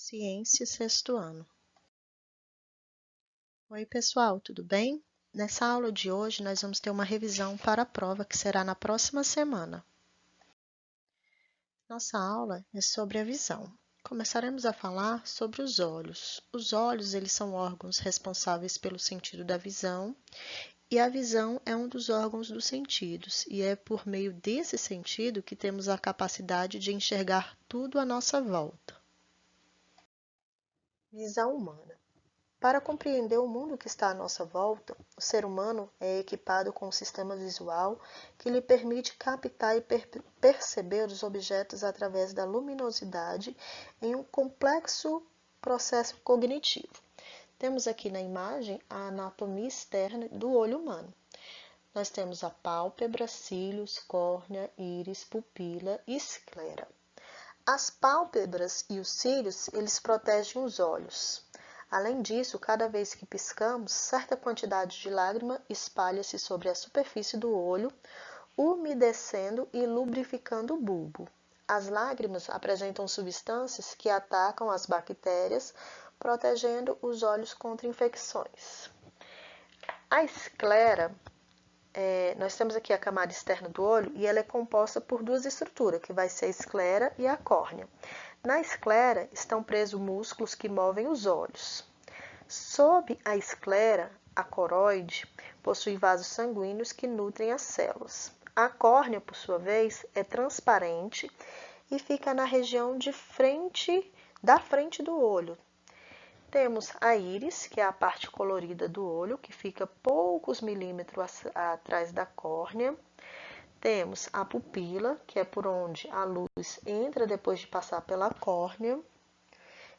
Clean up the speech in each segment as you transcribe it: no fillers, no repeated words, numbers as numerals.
Ciência, sexto ano. Oi, pessoal, tudo bem? Nessa aula de hoje, nós vamos ter uma revisão para a prova que será na próxima semana. Nossa aula é sobre a visão. Começaremos a falar sobre os olhos. Os olhos, eles são órgãos responsáveis pelo sentido da visão, e a visão é um dos órgãos dos sentidos, e é por meio desse sentido que temos a capacidade de enxergar tudo à nossa volta. Visão humana. Para compreender o mundo que está à nossa volta, o ser humano é equipado com um sistema visual que lhe permite captar e perceber os objetos através da luminosidade em um complexo processo cognitivo. Temos aqui na imagem a anatomia externa do olho humano. Nós temos a pálpebra, cílios, córnea, íris, pupila e esclera. As pálpebras e os cílios, eles protegem os olhos. Além disso, cada vez que piscamos, certa quantidade de lágrima espalha-se sobre a superfície do olho, umedecendo e lubrificando o bulbo. As lágrimas apresentam substâncias que atacam as bactérias, protegendo os olhos contra infecções. A esclera, nós temos aqui a camada externa do olho e ela é composta por duas estruturas, que vai ser a esclera e a córnea. Na esclera estão presos músculos que movem os olhos. Sob a esclera, a coroide possui vasos sanguíneos que nutrem as células. A córnea, por sua vez, é transparente e fica na região da frente do olho. Temos a íris, que é a parte colorida do olho, que fica poucos milímetros atrás da córnea. Temos a pupila, que é por onde a luz entra depois de passar pela córnea.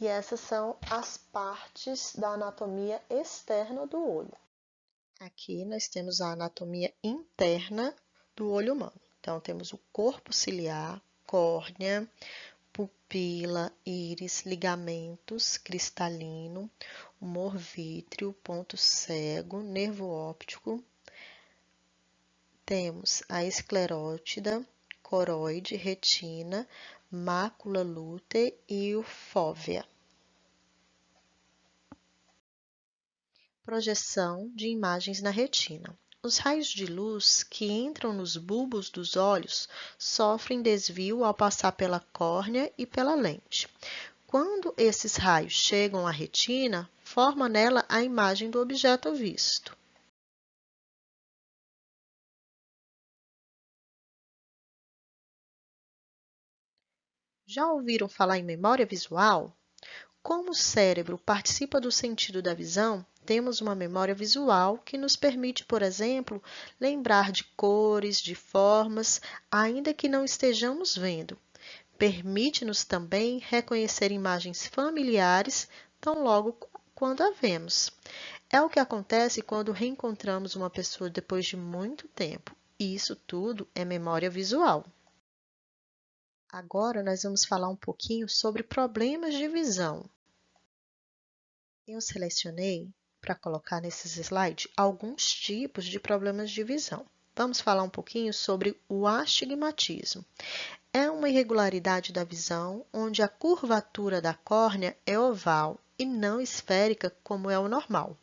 E essas são as partes da anatomia externa do olho. Aqui nós temos a anatomia interna do olho humano. Então, temos o corpo ciliar, córnea, pupila, íris, ligamentos, cristalino, humor vítreo, ponto cego, nervo óptico. Temos a esclerótida, coroide, retina, mácula lútea e o fóvea. Projeção de imagens na retina. Os raios de luz que entram nos bulbos dos olhos sofrem desvio ao passar pela córnea e pela lente. Quando esses raios chegam à retina, forma nela a imagem do objeto visto. Já ouviram falar em memória visual? Como o cérebro participa do sentido da visão, temos uma memória visual que nos permite, por exemplo, lembrar de cores, de formas, ainda que não estejamos vendo. Permite-nos também reconhecer imagens familiares tão logo quando a vemos. É o que acontece quando reencontramos uma pessoa depois de muito tempo. E isso tudo é memória visual. Agora nós vamos falar um pouquinho sobre problemas de visão. Eu selecionei, para colocar nesses slides, alguns tipos de problemas de visão. Vamos falar um pouquinho sobre o astigmatismo. É uma irregularidade da visão onde a curvatura da córnea é oval e não esférica, como é o normal.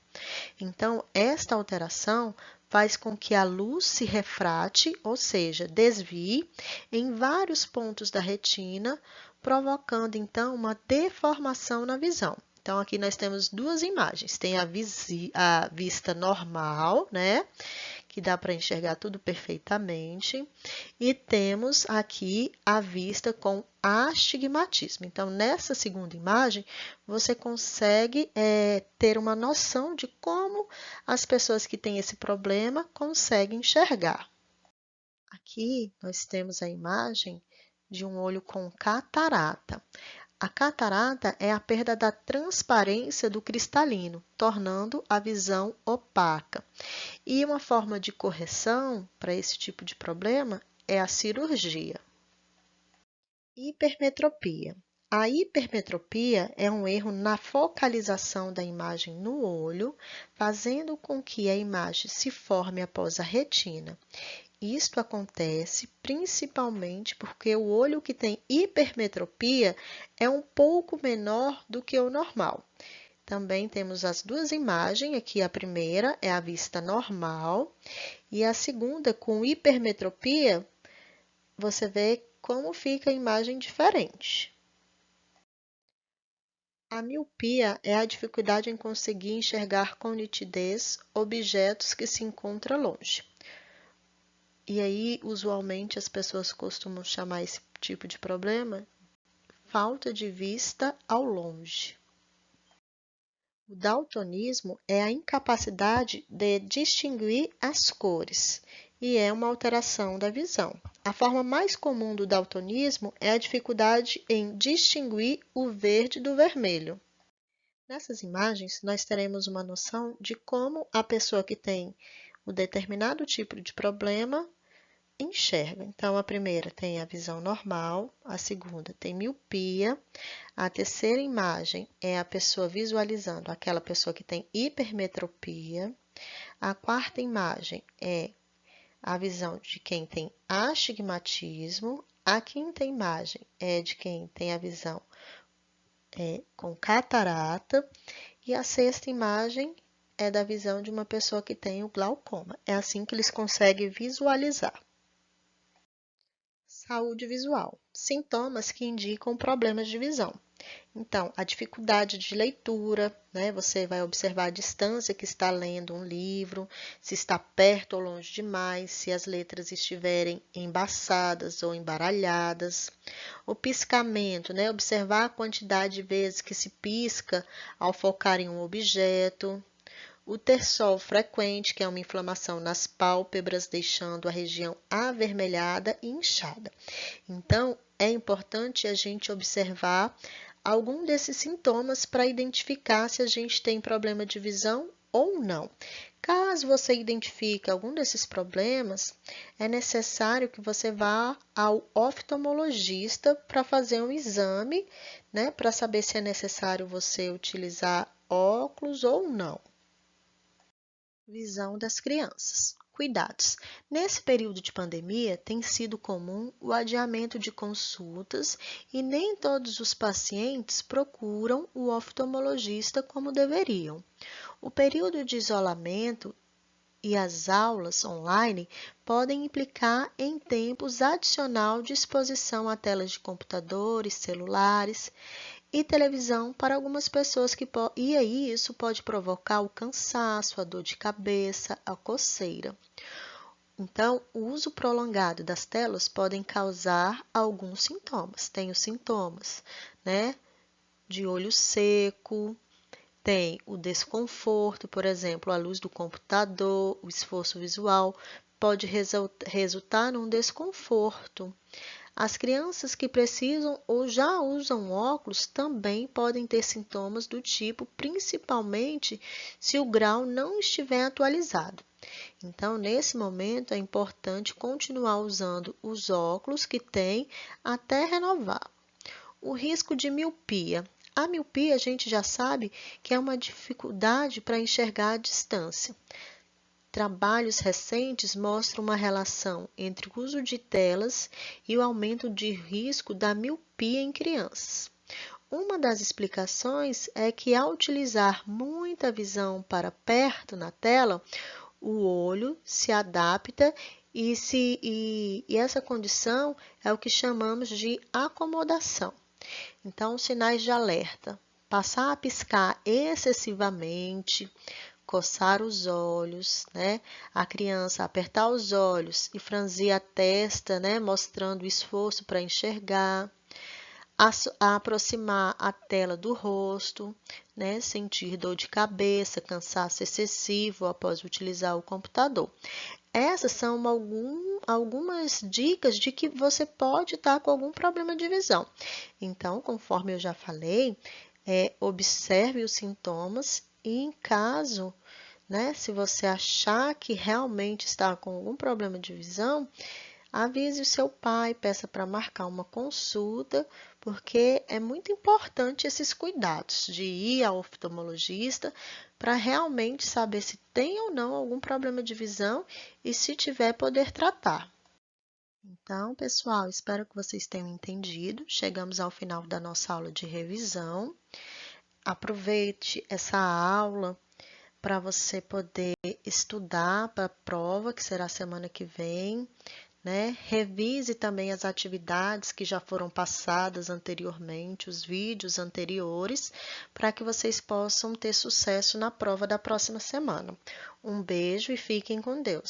Então, esta alteração faz com que a luz se refrate, ou seja, desvie, em vários pontos da retina, provocando, então, uma deformação na visão. Então, aqui nós temos duas imagens. Tem a vista normal, né? Que dá para enxergar tudo perfeitamente. E temos aqui a vista com astigmatismo. Então, nessa segunda imagem, você consegue ter uma noção de como as pessoas que têm esse problema conseguem enxergar. Aqui nós temos a imagem de um olho com catarata. A catarata é a perda da transparência do cristalino, tornando a visão opaca. E uma forma de correção para esse tipo de problema é a cirurgia. Hipermetropia. A hipermetropia é um erro na focalização da imagem no olho, fazendo com que a imagem se forme após a retina. Isto acontece principalmente porque o olho que tem hipermetropia é um pouco menor do que o normal. Também temos as duas imagens, aqui a primeira é a vista normal e a segunda com hipermetropia, você vê como fica a imagem diferente. A miopia é a dificuldade em conseguir enxergar com nitidez objetos que se encontram longe. E aí, usualmente, as pessoas costumam chamar esse tipo de problema falta de vista ao longe. O daltonismo é a incapacidade de distinguir as cores e é uma alteração da visão. A forma mais comum do daltonismo é a dificuldade em distinguir o verde do vermelho. Nessas imagens, nós teremos uma noção de como a pessoa que tem o determinado tipo de problema enxerga. Então, a primeira tem a visão normal, a segunda tem miopia, a terceira imagem é a pessoa visualizando aquela pessoa que tem hipermetropia, a quarta imagem é a visão de quem tem astigmatismo, a quinta imagem é de quem tem a visão com catarata e a sexta imagem é da visão de uma pessoa que tem o glaucoma. É assim que eles conseguem visualizar. Saúde visual. Sintomas que indicam problemas de visão. Então, a dificuldade de leitura, né? Você vai observar a distância que está lendo um livro, se está perto ou longe demais, se as letras estiverem embaçadas ou embaralhadas. O piscamento, né? Observar a quantidade de vezes que se pisca ao focar em um objeto. O terçol frequente, que é uma inflamação nas pálpebras, deixando a região avermelhada e inchada. Então, é importante a gente observar algum desses sintomas para identificar se a gente tem problema de visão ou não. Caso você identifique algum desses problemas, é necessário que você vá ao oftalmologista para fazer um exame, né, para saber se é necessário você utilizar óculos ou não. Visão das crianças. Cuidados. Nesse período de pandemia, tem sido comum o adiamento de consultas e nem todos os pacientes procuram o oftalmologista como deveriam. O período de isolamento e as aulas online podem implicar em tempos adicional de exposição a telas de computadores, celulares e televisão para algumas pessoas e aí isso pode provocar o cansaço, a dor de cabeça, a coceira. Então, o uso prolongado das telas podem causar alguns sintomas. Tem os sintomas, né, de olho seco, tem o desconforto, por exemplo, a luz do computador, o esforço visual pode resultar num desconforto. As crianças que precisam ou já usam óculos também podem ter sintomas do tipo, principalmente se o grau não estiver atualizado. Então, nesse momento, é importante continuar usando os óculos que tem até renovar. O risco de miopia. A miopia, a gente já sabe que é uma dificuldade para enxergar a distância. Trabalhos recentes mostram uma relação entre o uso de telas e o aumento de risco da miopia em crianças. Uma das explicações é que, ao utilizar muita visão para perto na tela, o olho se adapta e essa condição é o que chamamos de acomodação. Então, sinais de alerta: passar a piscar excessivamente, coçar os olhos, né? A criança apertar os olhos e franzir a testa, né? Mostrando esforço para enxergar, aproximar a tela do rosto, né? Sentir dor de cabeça, cansaço excessivo após utilizar o computador. Essas são algumas dicas de que você pode estar com algum problema de visão. Então, conforme eu já falei, observe os sintomas e, em caso, né, se você achar que realmente está com algum problema de visão, avise o seu pai, peça para marcar uma consulta, porque é muito importante esses cuidados de ir ao oftalmologista para realmente saber se tem ou não algum problema de visão e, se tiver, poder tratar. Então, pessoal, espero que vocês tenham entendido. Chegamos ao final da nossa aula de revisão. Aproveite essa aula para você poder estudar para a prova, que será semana que vem, né? Revise também as atividades que já foram passadas anteriormente, os vídeos anteriores, para que vocês possam ter sucesso na prova da próxima semana. Um beijo e fiquem com Deus.